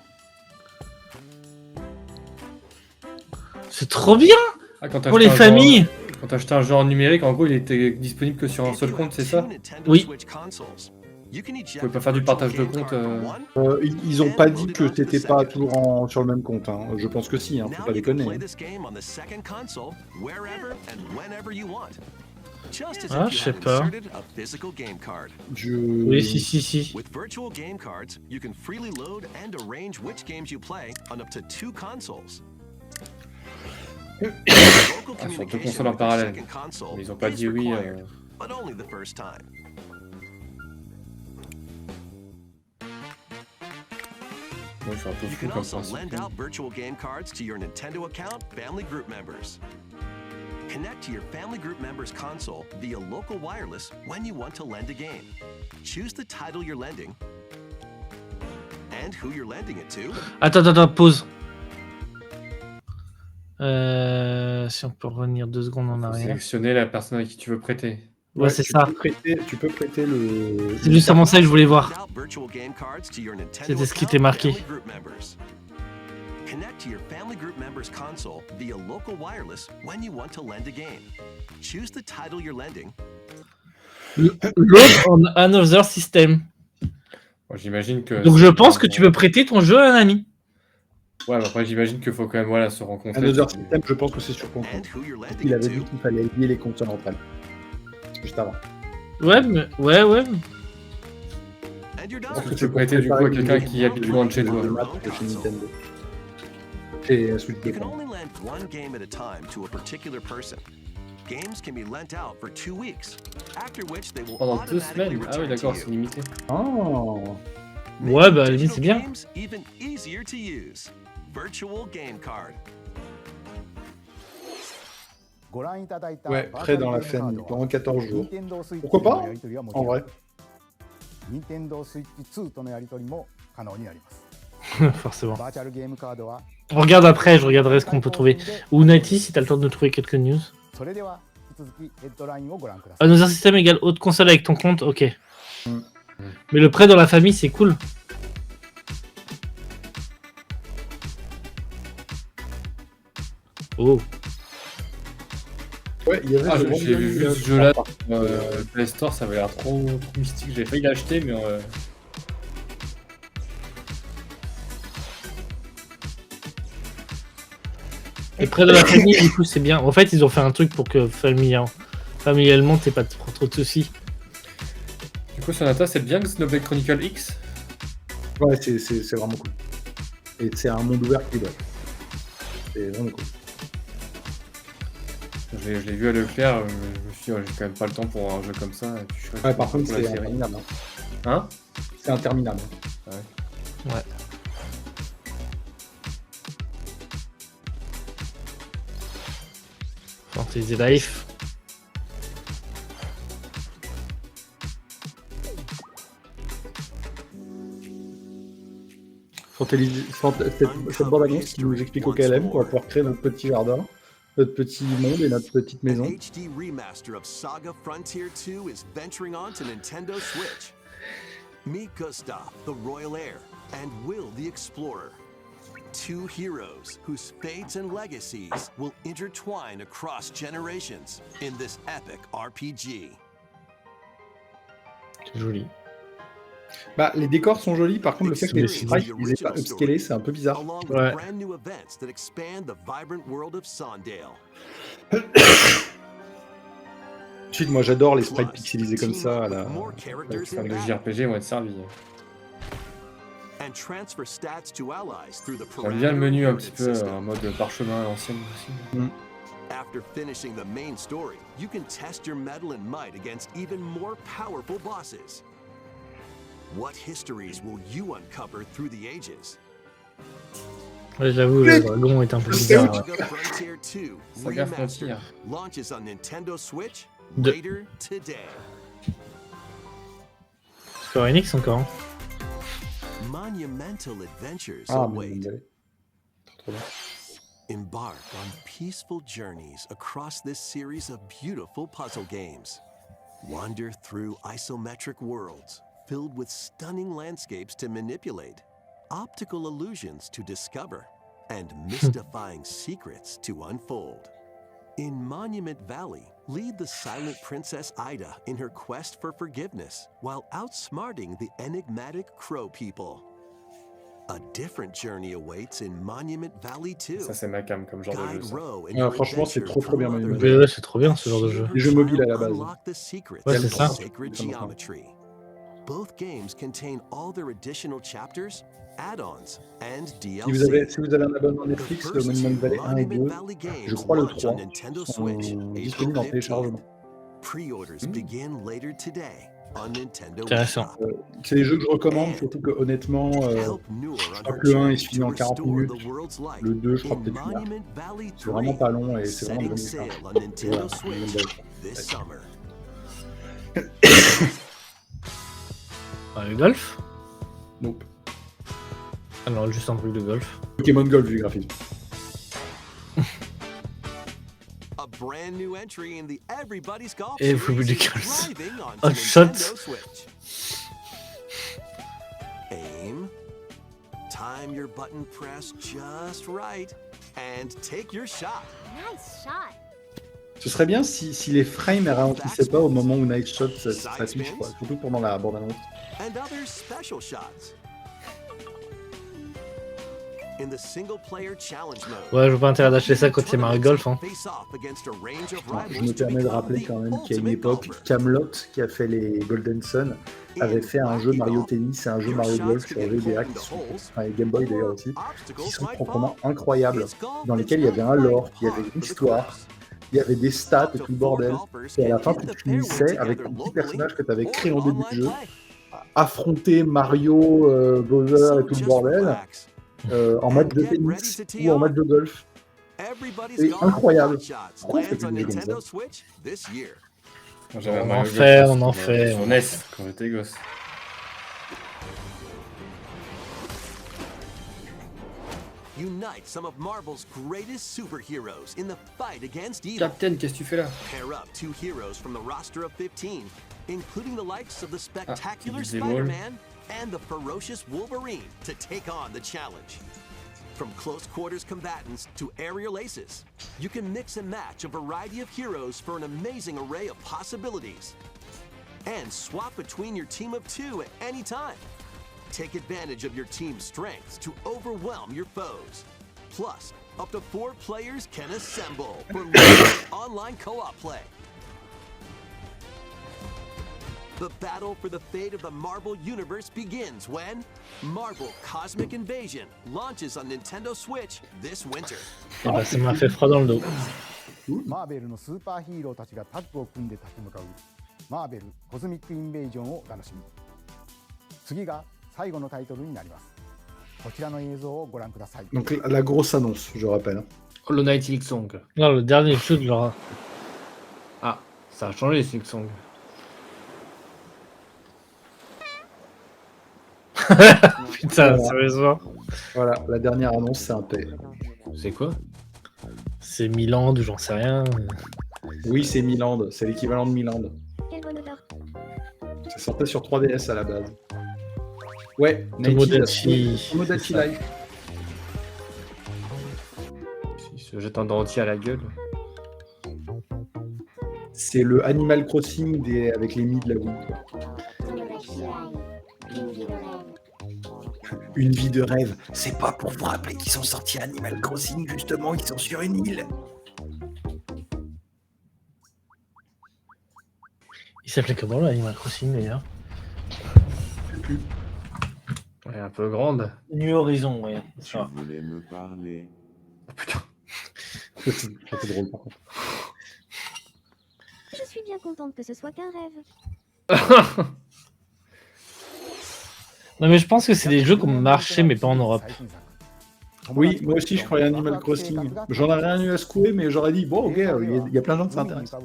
C'est trop bien Ah, quand t'as pour acheté les un familles. Genre, quand t'as acheté un genre numérique, en gros, il était disponible que sur un If seul you compte, have c'est two ça? Nintendo Oui. Switch consoles, you can eject pouvez pas the faire du virtual partage de game compte, card from one. Ils ont pas dit que c'était pas toujours sur le même compte. Hein. Je pense que si, hein. Faut Now pas you can déconner. play Hein. this game on the second console wherever and whenever you want. Just as Ah, if je you sais had pas. inserted a physical game card. Oui, si. With virtual game cards, you can freely load and arrange which games you play on up to 2 consoles. Local Ah, sur deux communication consoles en with your parallèle. second console Mais ils ont pas is dit oui. required, but only the first time. Moi, je suis un peu You fou can comme also principe. lend out virtual game cards to your Nintendo account family group members. Connect to your family group members' console via local wireless when you want to lend a game. Choose the title you're lending and who you're lending it to. Attends, pause. Si on peut revenir 2 secondes en Faut arrière. sélectionner la personne à qui tu veux prêter. Ouais, c'est ça. Tu peux prêter le. C'est justement ça que je voulais voir. Lend out virtual game cards to your Nintendo C'était ce qui account était marqué. family group members. Connect to your family group members' console via local wireless when you want to lend a game. Choose the title you're lending. L'autre on Another System. Moi, j'imagine que. Donc je pense que tu peux prêter ton jeu à un ami. Ouais, mais après, j'imagine qu'il faut quand même voilà, se rencontrer. Another System, je pense que c'est sur console. And who you're lending Il it avait dit to. qu'il fallait lier les consoles entre elles. Juste avant. Ouais, mais... ouais. And you're Est-ce done. que tu peux prêter du coup à quelqu'un qui habite loin de chez toi? Le map chez Nintendo. Chez Switch You 2. can only lend one game at a time to a particular person. Games can be lent out for 2 weeks, after which they will Pendant 2 automatically semaines? Ah oui, return to d'accord, c'est you. limité. Oh. Ouais, bah à la Make limite, c'est bien. digital games even easier to use. Virtual Game Card. ご覧いただいた Ouais, バーチャ prêt ル dans ゲ la ームカー famille ドは pendant 14 jours. Nintendo Switch Pourquoi と pas のやり取りはもち En ろん vrai. Nintendo Switch 2とのやり取りも可能になります Forcément. バーチャルゲームカードは On regarde après, je regarderai ce qu'on peut trouver. Ou Nati, si t'as le temps de nous trouver quelques news. それでは引き続きヘッドラインをご覧ください Another System égale haute console avec ton compte, ok. Mais le prêt dans la famille, c'est cool. Oh. Ouais, il y avait Ah, le j'ai vu Wonder ce jeu-là Play Store, ça avait l'air trop mystique. J'ai failli l'acheter, mais. Et près de la famille, du coup, c'est bien. En fait, ils ont fait un truc pour que familialement, t'aies pas trop de soucis. Du coup, Sonata, c'est bien que Xenoblade Chronicle X. Ouais, c'est vraiment cool. Et c'est un monde ouvert qui doit. C'est vraiment cool. Je l'ai vu à Leclerc, je me suis dit, ouais, j'ai quand même pas le temps pour un jeu comme ça. Et puis, je suis Ouais, par contre, pour la c'est série. interminable. Hein? C'est interminable. Ouais. Ouais. Fantasy Life. Cette bande-annonce qui nous explique au KLM qu'on va pouvoir créer notre petit jardin, notre petit monde et notre petite An maison. HD remaster of Saga Frontier 2 is venturing on to Nintendo Switch. Meet Gustav, the Royal Heir, and Will, the Explorer. Two heroes whose fates and legacies will intertwine across generations in this epic RPG. C'est joli. Bah, les décors sont jolis, par contre, le fait que les Experience sprites the ils aient pas original upscalé, story, c'est un peu bizarre. along with Ouais. brand new events that expand the vibrant world of Sondale. Ensuite, moi j'adore les sprites Plus, pixelisés comme team ça. up À la... with more characters Fan in de battle, JRPG vont être servis. and transfer stats to allies through the J'aime bien le menu un petit parameter peu inheritance system. en mode parchemin à l'ancienne aussi. After finishing the main story, you can test your mettle and might against even more powerful bosses. What histories will you uncover through the ages? Ouais, j'avoue, le dragon est un peu bizarre. Saga Frontier 2 Saga Remastered Frontier. launches on Nintendo Switch De- later today. Square Enix encore. Hein. Monumental adventures Ah, mais await. bon, trop bien. Embark on peaceful journeys across this series of beautiful puzzle games. Wander through isometric worlds filled with stunning landscapes to manipulate, optical illusions to discover, and mystifying secrets to unfold. In Monument Valley, lead the silent Princess Ida in her quest for forgiveness while outsmarting the enigmatic Crow people. A different journey awaits in Monument Valley 2. Ça, c'est ma cam comme genre de jeu. Guide ça. Row in Ah, her franchement, c'est adventure trop bien, through Monument other Ouais, Valley. c'est trop bien ce genre de jeu. Les jeux mobiles à la base. Unlock the secrets Ouais, of c'est ça. sacred Ça me prend. geometry. Both games contain all their additional chapters, add-ons, and Si DLC. si vous avez un abonnement Netflix, le Monument Valley 1 et 2, je crois le 3, sont disponibles en téléchargement. Pre-orders begin later today on Nintendo Intéressant. Wii. C'est des jeux que je recommande, surtout que honnêtement, Help Noor je on crois her que le 1 il journey se finit en to 40 restore minutes, the world's light. le 2 je crois In peut-être une heure. Monument Valley C'est vraiment 3, pas long et c'est vraiment setting devenu sail ça. on Nintendo Voilà, Switch Monument Valley. this summer. Le golf. Nope. Alors, juste un truc de golf. Pokémon Golf du graphisme. A brand new entry in the Everybody's Golf Et series is Ridiculous. driving onto Oh, Nintendo shot. Switch. Aim. Time your button press just right. And take your shot. Nice shot. Ce serait bien si les frames ne ralentissaient pas au moment où Night Shot s'affiche, quoi. Surtout pendant la bande-annonce. And other special shots. In the single-player challenge mode, Ouais, je vois pas intérêt d'acheter ça quand c'est Mario Golf. Hein. face off against a range of Alors, je rivals me to permets de become rappeler the quand même qu'il y a une ultimate époque, golfer. Camelot, qui a fait les Golden Sun, avait fait un jeu Mario Tennis et un jeu Mario Golf sur GBA, qui sont, enfin, et Game Boy d'ailleurs aussi, qui sont proprement incroyables, dans lesquels il y avait un lore, il y avait une histoire, il y avait des stats et tout le bordel. Et à la fin, tu finissais avec un petit personnage que tu avais créé en début de jeu, affronter Mario, Bowser et tout le bordel, en match de tennis ou en match de golf. C'est incroyable. Pourquoi on fait plus de jeux comme ça? Moi, j'avais un On Mario en Golf fait, sur- on en fait, Sur on en NES quand j'étais gosse. Unite some of Marvel's greatest superheroes in the fight against evil. Captain, qu'est-ce que tu fais là? Pair up two heroes from the roster of 15, including the likes of the spectacular Big Zero. Spider-Man and the ferocious Wolverine to take on the challenge. From close quarters combatants to aerial aces, you can mix and match a variety of heroes for an amazing array of possibilities. And swap between your team of two at any time. Take advantage of your team's strengths to overwhelm your foes. Plus, up to 4 players can assemble for limited online co-op play. The battle for the fate of the Marvel Universe begins when Marvel Cosmic Invasion launches on Nintendo Switch this winter. Et bah, ça m'a fait froid dans le dos. マーベルのスーパーヒーローたちがタッグを組んで立ち向かうマーベルコズミックインベージョンをお楽しみ。次が最後のタイトルになります。こちらの映像をご覧ください。 Donc la grosse annonce, je rappelle. Hollow Knight Silksong. Non, le dernier jeu de leur... Ah, ça a changé Silksong. Putain, sérieusement. Voilà, la dernière annonce, c'est un P. C'est quoi? C'est Milan ou j'en sais rien. Oui, c'est Miland, c'est l'équivalent de Miland. Quelle bonne odeur. Ça sortait sur 3DS à la base. Ouais, Tomodachi. Tomodachi Life. Il se jette un dentier à la gueule. C'est le Animal Crossing avec les de la vie. Une vie de rêve. C'est pas pour vous rappeler qu'ils sont sortis Animal Crossing, justement, ils sont sur une île. Il s'appelait comment là, Animal Crossing d'ailleurs? Ouais, un peu grande. New Horizon, ouais. Tu voulais me parler. Oh putain. C'est drôle par contre. Je suis bien contente que ce soit qu'un rêve. Non mais je pense que c'est des jeux qui ont marché mais pas en Europe. Oui, moi aussi je croyais Animal Crossing. J'en ai rien eu à secouer, mais j'aurais dit, bon, ok, il y a plein de gens qui s'intéressent.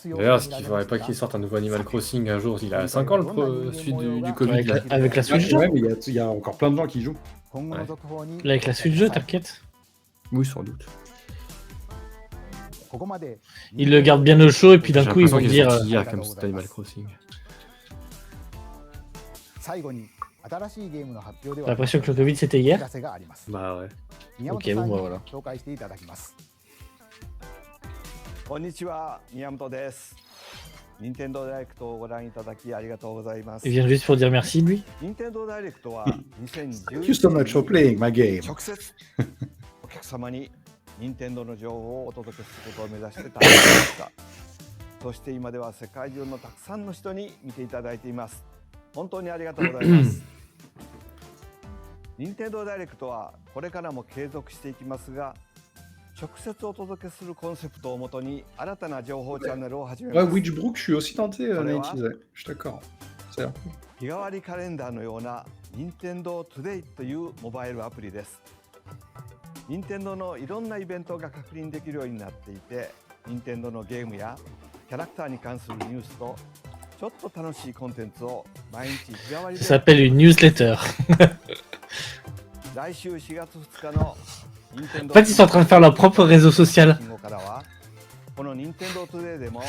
D'ailleurs, ce qu'il faudrait pas qu'il sorte un nouveau Animal Crossing un jour. Il a 5 ans le suite du Covid. Là. Avec la suite jeu. Ouais, mais il y a encore plein de gens qui jouent. Ouais. Là, avec la suite jeu, t'inquiète. Oui, sans doute. Ils le gardent bien au chaud et puis d'un J'ai coup ils vont l'impression dire... qu'ils sont hier comme cet Animal Crossing. T'as l'impression que le Covid c'était hier? Bah ouais. Ok, bon bah voilà. こんにちは、宮本です。任天堂ダイレクトをご覧いただきありがとうございます。 Il vient juste pour dire merci lui. 任天堂ダイレクトは Thank you so much for playing my game. 直接お客様に任天堂の情報をお届けすることを目指して誕生しました。そして今では世界中のたくさんの人に見ていただいています。本当にありがとうございます。任天堂ダイレクトはこれからも継続していきますが、直接お届けするコンセプトをもとに新たな情報チャンネルを始めま Ouais, す。 Witchbrook, je suis aussi tenté, Native. Je suis d'accord. C'est vrai. 日替わりカレンダーのような任天堂 Today というモバイルアプリです。任天堂のいろんなイベントが確認できるようになっていて、任天堂のゲームやキャラクターに関するニュースとちょっと楽しいコンテンツを毎日日替わり Ça s'appelle une newsletter. 来週4月2日の En fait, ils sont en train de faire leur propre réseau social. からはこの任天堂 Today でも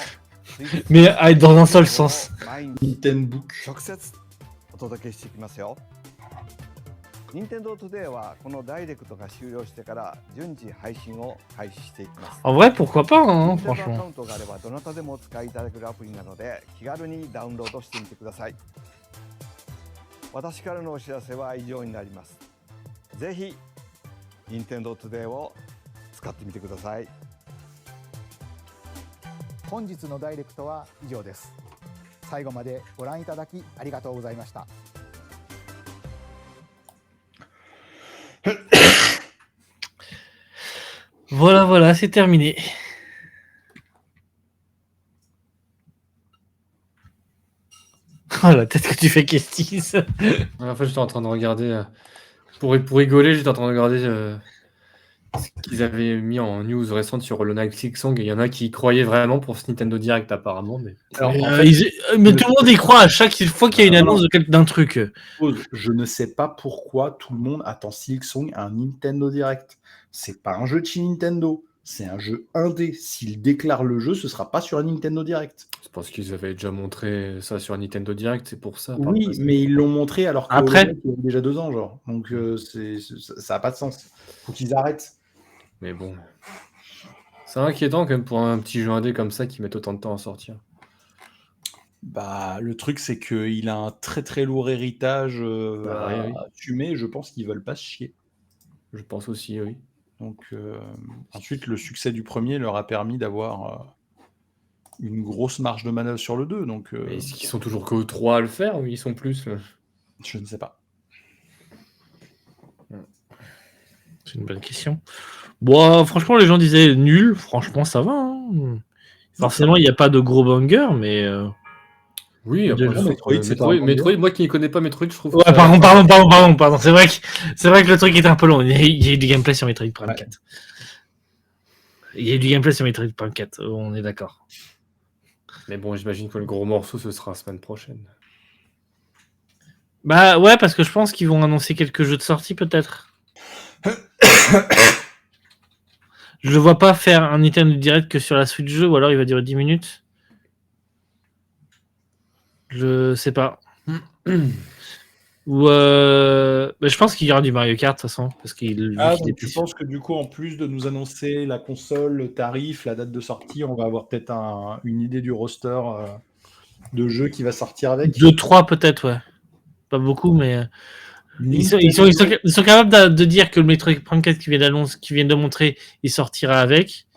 Mais dans un seul sens. 毎日 Nintendo. 直接お届けしていきますよ。任天堂 Today はこのダイレクトが終了してから順次配信を開始していきます。 En vrai, pourquoi pas, hein, 任天堂アカ franchement. ウントがあればどなたでもお使いいただけるアプリなので気軽にダウンロードしてみてください。私からのお知らせは以上になります。ぜひ任天堂 Today を使ってみてください。本日のダイレクトは以上です。最後までご覧いただきありがとうございました。 Voilà, voilà, c'est terminé. Oh la tête que tu fais, Kestis. En fait, j'étais en train de regarder. Pour rigoler, j'étais en train de regarder ce qu'ils avaient mis en news récente sur Hollow Knight Silksong. Et il y en a qui y croyaient vraiment pour ce Nintendo Direct, apparemment. Mais... Alors, en mais tout le monde y croit à chaque fois qu'il y a une annonce d'un truc. Je ne sais pas pourquoi tout le monde attend Silksong à un Nintendo Direct. C'est pas un jeu de chez Nintendo, c'est un jeu indé. S'ils déclarent le jeu, ce sera pas sur un Nintendo Direct. C'est parce qu'ils avaient déjà montré ça sur un Nintendo Direct, c'est pour ça. Oui, mais ils l'ont montré alors que Après, il y a déjà 2 ans, genre. Donc ça n'a pas de sens. Faut qu'ils arrêtent. Mais bon. C'est inquiétant quand même pour un petit jeu indé comme ça qui met autant de temps à sortir. Bah, le truc, c'est qu'il a un très très lourd héritage oui. à assumer. Je pense qu'ils veulent pas se chier. Je pense aussi, oui. Donc, ensuite, le succès du premier leur a permis d'avoir une grosse marge de manœuvre sur le 2. Donc, Mais est-ce qu'ils sont toujours que 3 à le faire ou ils sont plus je ne sais pas. c'est une bonne question. Bon, franchement, les gens disaient nul. Franchement, ça va. Hein. Forcément, il n'y a pas de gros banger, mais Oui, après, de- je trouve Metroid, que c'est pas un Metroid, moi qui ne connais pas Metroid, je trouve Ouais, que ça- pardon. C'est vrai que le truc était un peu long. Il y a eu du gameplay sur Metroid Prime Ouais. 4. Il y a eu du gameplay sur Metroid Prime 4, on est d'accord. Mais bon, j'imagine que le gros morceau, ce sera la semaine prochaine. Bah ouais, parce que je pense qu'ils vont annoncer quelques jeux de sortie peut-être. Je le vois pas faire un Nintendo Direct que sur la suite du jeu, ou alors il va durer 10 minutes. Je sais pas. Ou bah, je pense qu'il y aura du Mario Kart de toute façon, parce qu'il Ah, vu qu'il donc était tu penses que du coup, en plus de nous annoncer la console, le tarif, la date de sortie, on va avoir peut-être une idée du roster de jeux qui va sortir avec 2-3 peut-être, ouais. Pas beaucoup, mais ils sont capables de dire que le Metroid Prime 4 qui vient de montrer, il sortira avec.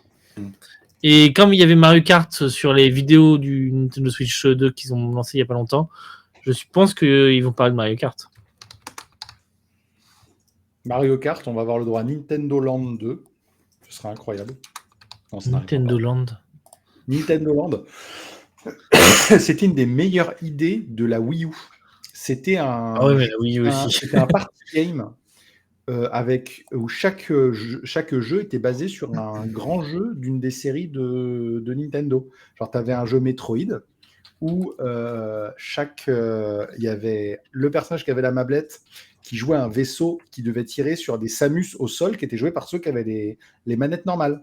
Et comme il y avait Mario Kart sur les vidéos du Nintendo Switch 2 qu'ils ont lancé il y a pas longtemps, je pense qu'ils vont parler de Mario Kart. Mario Kart, on va avoir le droit à Nintendo Land 2. Ce sera incroyable. Non, ça n'arrivera Nintendo pas. Land. Nintendo Land. C'était une des meilleures idées de la Wii U. C'était Ah ouais, mais la Wii U aussi. c'était un party game où chaque jeu était basé sur un grand jeu d'une des séries de Nintendo. Genre, tu avais un jeu Metroid où il y avait le personnage qui avait la mablette qui jouait un vaisseau qui devait tirer sur des Samus au sol qui étaient joués par ceux qui avaient les manettes normales.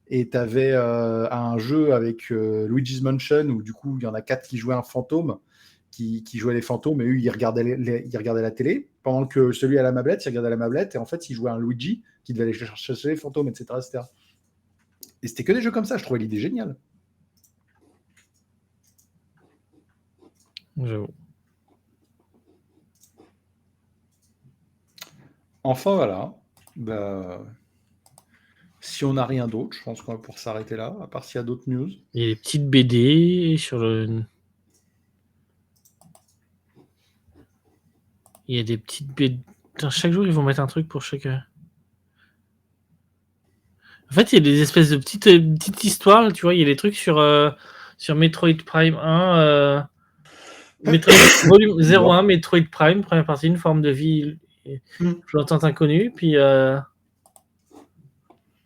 Et tu avais un jeu avec Luigi's Mansion où du coup il y en a 4 qui jouaient un fantôme qui jouaient les fantômes et eux ils regardaient la télé pendant que celui à la mablette il regardait la mablette et en fait il jouait un Luigi qui devait aller chercher les fantômes, etc. Et c'était que des jeux comme ça, je trouvais l'idée géniale. J'avoue. Enfin voilà. Bah, si on n'a rien d'autre, je pense qu'on va pouvoir s'arrêter là, à part s'il y a d'autres news. Il y a des petites BD sur le. Il y a des petites BD. Putain, chaque jour, ils vont mettre un truc pour chaque. En fait, il y a des espèces de petites histoires, tu vois. Il y a des trucs sur Metroid Prime 1, Metroid Volume 01, Metroid Prime, première partie, une forme de vie flottante inconnue. Puis, t'as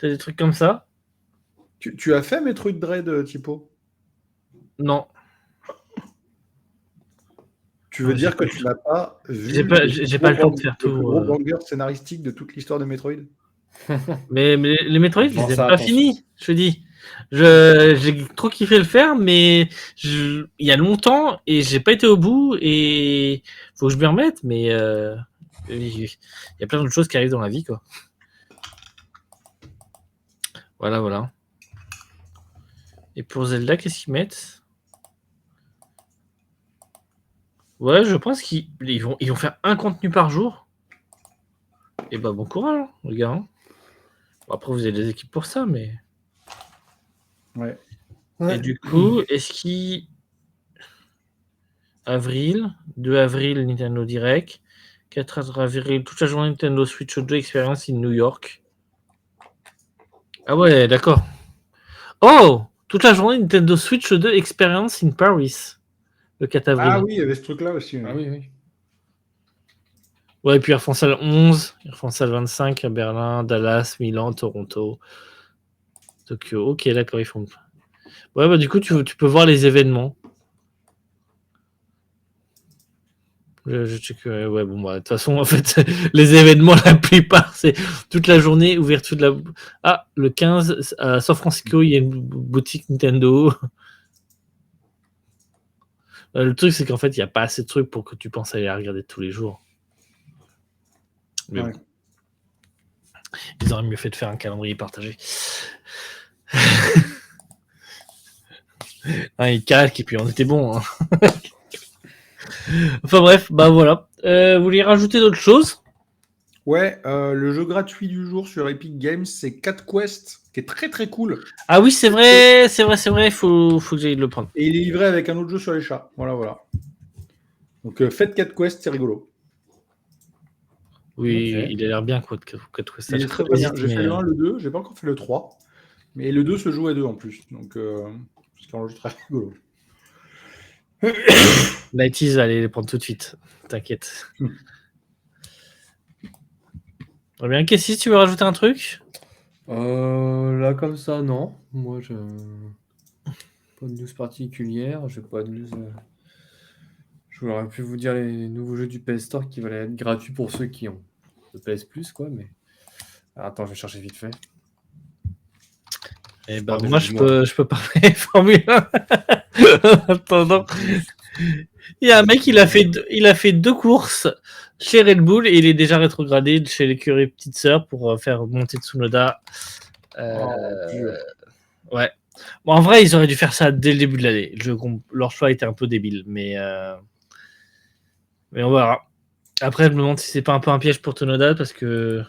des trucs comme ça. Tu as fait Metroid Dread, Tipo? Non. Tu veux dire que tu n'as pas vu J'ai pas le temps de faire tout. le gros banger scénaristique de toute l'histoire de Metroid? Mais les Metroid, je Bon, les ai ça, pas attention. finis, je te dis. J'ai trop kiffé le faire, mais il y a longtemps et j'ai pas été au bout et faut que je m'y remette, mais il y a plein d'autres choses qui arrivent dans la vie, quoi. Voilà. Et pour Zelda, qu'est-ce qu'ils mettent? Ouais, je pense qu'ils vont faire un contenu par jour. Et bah bon courage, hein, les gars. Hein. Bon, après, vous avez des équipes pour ça, mais. Ouais. Et du coup, est-ce qu'il. Avril, 2 avril, Nintendo Direct. 4 avril, toute la journée Nintendo Switch 2 Experience in New York. Ah ouais, d'accord. Oh! Toute la journée Nintendo Switch 2 Experience in Paris. Le 4 avril. Ah oui, il y avait ce truc-là aussi. Ah oui. Ouais, et puis ils refont ça le 11, ils refont ça le 25 à Berlin, Dallas, Milan, Toronto, Tokyo. Ok, d'accord, ils font. Ouais, bah du coup, tu peux voir les événements. Je check. Ouais, bon, bah, de toute façon, en fait, les événements, la plupart, c'est toute la journée, ouverture de la. Ah, le 15, à San Francisco, il y a une boutique Nintendo. Le truc, c'est qu'en fait, il n'y a pas assez de trucs pour que tu penses aller la regarder tous les jours. Mais Ouais. bon. Ils auraient mieux fait de faire un calendrier partagé. Il calque et puis on était bon. Hein. Enfin bref, bah voilà. Vous voulez rajouter d'autres choses? Ouais, le jeu gratuit du jour sur Epic Games, c'est Cat Quest, qui est très très cool. Ah oui, c'est vrai, il faut que j'aille le prendre. Et il est livré avec un autre jeu sur les chats. Voilà. Donc faites Cat Quest, c'est rigolo. Oui, Ok. il a l'air bien, quoi, Cat Quest. Il est très bien. J'ai fait le 1, le 2, j'ai pas encore fait le 3. Mais le 2 se joue à 2 en plus. Donc c'est un jeu très rigolo. Lighties va aller les prendre tout de suite. T'inquiète. Très bien. Qu'est-ce que tu veux rajouter un truc? Là, comme ça, non. Moi, je. Pas de news particulière. J'ai pas de news. J'aurais pu vous dire les nouveaux jeux du PS Store qui vont être gratuits pour ceux qui ont le PS Plus, quoi. Mais. Alors, attends, je vais chercher vite fait. Eh ben, Ah, moi, mais je peux parler Formule 1. En attendant. Il y a un mec, il a fait 2 courses chez Red Bull et il est déjà rétrogradé chez l'écurie Petite Sœur pour faire monter Tsunoda. Ouais. Bon, en vrai, ils auraient dû faire ça dès le début de l'année. Leur choix était un peu débile, mais on verra. Après, je me demande si c'est pas un peu un piège pour Tsunoda parce que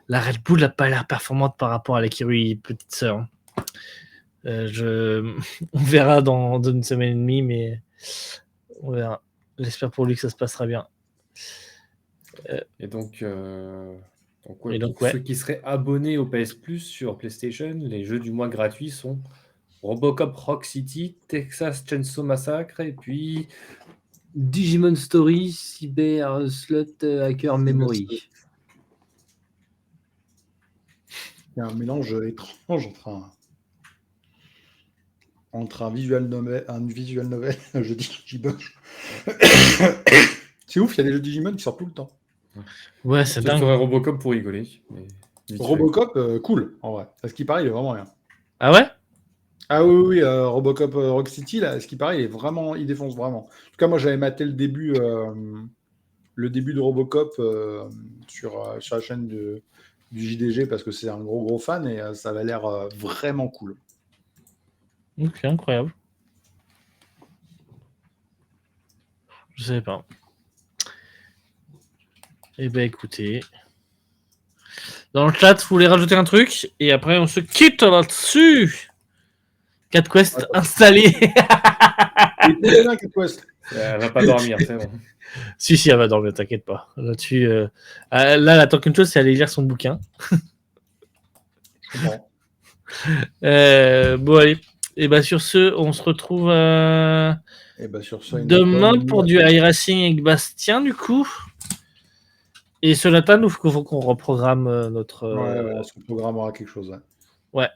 la Red Bull n'a pas l'air performante par rapport à l'écurie Petite Sœur. On verra dans 1 semaine et demie, mais on verra. J'espère pour lui que ça se passera bien. Et donc, Et donc, pour ceux qui seraient abonnés au PS Plus sur PlayStation, les jeux du mois gratuits sont Robocop Rock City, Texas Chainsaw Massacre et puis Digimon Story, Cyber Slot Hacker Memory. Il y a un mélange étrange entre un visual novel, je dis Digimon. C'est ouf, il y a des jeux Digimon qui sortent tout le temps. Ouais, c'est dingue. Je ferais Robocop pour rigoler. Mais Robocop, cool, en vrai. À ce qui paraît, il est vraiment bien. Ah ouais? Ah oui, Robocop Rock City, là, à ce qui paraît, il défonce vraiment. En tout cas, moi, j'avais maté le début de Robocop sur la chaîne du JDG parce que c'est un gros fan et ça avait l'air vraiment cool. Ok, incroyable. Je savais pas. Eh ben écoutez. Dans le chat, vous voulez rajouter un truc et après on se quitte là-dessus. 4 quests installés. Elle va pas dormir, c'est bon. Si, elle va dormir, t'inquiète pas. Là-dessus, là, elle attend qu'une chose, c'est aller lire son bouquin. Bon. Bon, allez. Et bah sur ce, on se retrouve sur ce, demain pour du iRacing avec Bastien, du coup. Et ce matin, il faut qu'on reprogramme notre... on se programmera quelque chose. Ouais.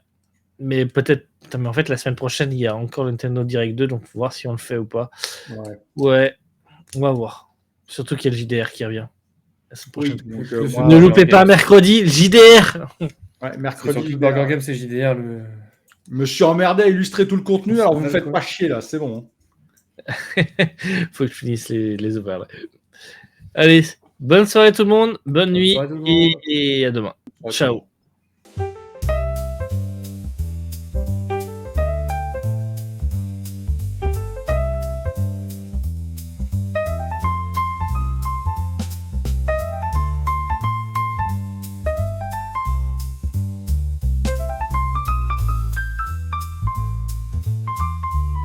Mais peut-être... Mais en fait, la semaine prochaine, il y a encore le Nintendo Direct 2, donc faut voir si on le fait ou pas. Ouais. On va voir. Surtout qu'il y a le JDR qui revient. La semaine prochaine. Donc, ne loupez pas mercredi, le JDR. Ouais, mercredi. Surtout Burger Game, c'est JDR. Me suis emmerdé à illustrer tout le contenu, alors vous me faites pas chier là, c'est bon. Faut que je finisse les ouverts là. Allez, bonne soirée tout le monde, bonne nuit et à demain. Ciao.